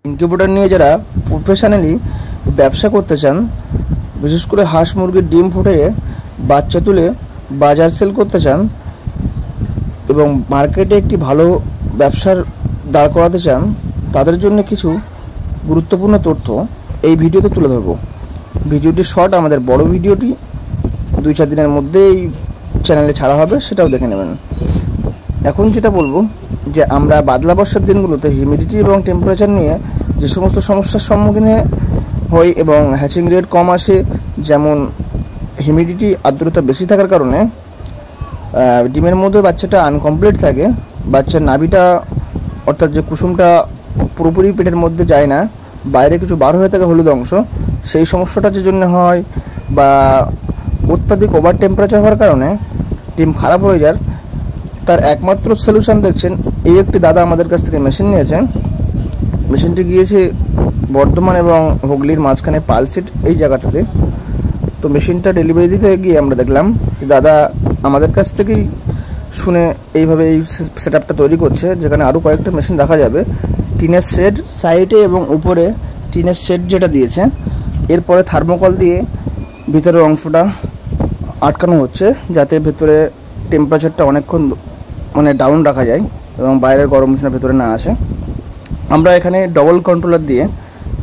Incubator নিয়ে যারা professionally ব্যবসা করতে চান, বিশেষ করে হাঁস মুরগির ডিম ফুটিয়ে বাচ্চা তুলে বাজার সেল করতে চান এবং মার্কেটে একটি ভালো ব্যবসার দাঁড় করাতে চান, তাদের জন্য কিছু গুরুত্বপূর্ণ তথ্য এই ভিডিওতে তুলে ধরব। ভিডিওটি শর্ট, আমাদের বড় ভিডিওটি 2-4 দিনের মধ্যেই চ্যানেলে ছাড়া হবে, সেটাও দেখে নেবেন। এখন যেটা বলবো যে আমরা বাদলা বর্ষার দিনগুলোতে হিউমিডিটি এবং টেম্পারেচার নিয়ে যে সমস্ত সমস্যার সম্মুখীন হই এবং হ্যাচিং রেট কম আসে, যেমন হিউমিডিটি আর্দ্রতা বেশি থাকার কারণে ডিমের মধ্যে বাচ্চাটা আনকমপ্লিট থাকে, বাচ্চার নাভিটা অর্থাৎ যে কুসুমটা পুরোপুরি পেটের মধ্যে যায় না, বাইরে কিছু বার হয়ে থাকে হলুদ অংশ, সেই সমস্যাটা যে জন্য হয় বা অত্যাধিক ওভার টেম্পারেচার হওয়ার কারণে ডিম খারাপ হয়ে যায়, তার একমাত্র সলিউশন দেখছেন এই একটি দাদা আমাদের কাছ থেকে মেশিন নিয়েছেন। মেশিনটি গিয়েছে বর্ধমান এবং হুগলির মাঝখানে পালসিট এই জায়গাটাতে। তো মেশিনটা ডেলিভারি দিতে গিয়ে আমরা দেখলাম যে দাদা আমাদের কাছ থেকেই শুনে এইভাবে এই সেট আপটা তৈরি করছে, যেখানে আরও কয়েকটা মেশিন রাখা যাবে। টিনের শেড সাইডে এবং উপরে টিনের শেড যেটা দিয়েছে, এরপরে থার্মোকল দিয়ে ভিতরের অংশটা আটকানো হচ্ছে, যাতে ভেতরে টেম্পারেচারটা অনেকক্ষণ ডাউন রাখা যায় এবং বাইরের গরম ভেতরে না আসে। আমরা এখানে ডবল কন্ট্রোলার দিয়ে,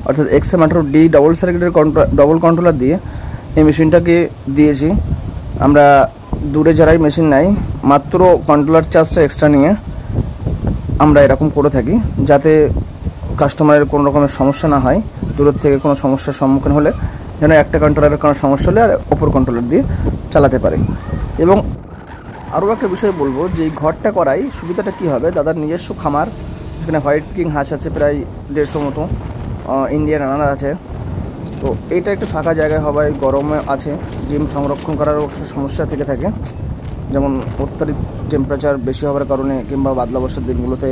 অর্থাৎ XM18D ডবল সার্কিটের ডবল কন্ট্রোলার দিয়ে এই মেশিনটাকে দিয়েছি। আমরা দূরে যারাই মেশিন নেয় মাত্র কন্ট্রোলার চার্জটা এক্সট্রা নিয়ে আমরা এরকম করে থাকি, যাতে কাস্টমারের কোনো রকমের সমস্যা না হয়। দূরের থেকে কোনো সমস্যার সম্মুখীন হলে যেন একটা কন্ট্রোলারের কোনো সমস্যা হলে আর অপর কন্ট্রোলার দিয়ে চালাতে পারে। এবং আরও একটা বিষয় বলবো যে এই ঘরটা করাই সুবিধাটা কী হবে, দাদার নিজস্ব খামার, যেখানে হোয়াইট কিং হাঁস আছে প্রায় 150 মতো, ইন্ডিয়ান রানার আছে। তো এইটা একটু ফাঁকা জায়গায় হওয়ায় গরমে আছে, ডিম সংরক্ষণ করারও একটা সমস্যা থেকে থাকে, যেমন অত্যাধিক টেম্পারেচার বেশি হওয়ার কারণে কিংবা বাদলা বর্ষার দিনগুলোতে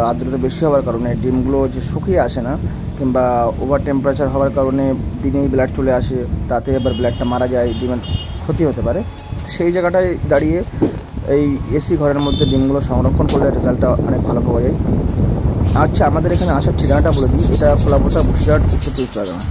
আর্দ্রতা বেশি হওয়ার কারণে ডিমগুলো যে শুকিয়ে আসে না, কিংবা ওভার টেম্পারেচার হওয়ার কারণে দিনেই ব্লাড চলে আসে, রাতে এবার ব্লাডটা মারা যায়, ডিমের ক্ষতি হতে পারে। সেই জায়গাটায় দাঁড়িয়ে এই এসি ঘরের মধ্যে ডিমগুলো সংরক্ষণ করলে রেজাল্টটা অনেক ভালো পাওয়া যায়। আচ্ছা, আমাদের এখানে আসার ঠিকানাটা বলে দিই, এটা খোলাপোতা বসিরহাট উত্তর 24 পরগনা।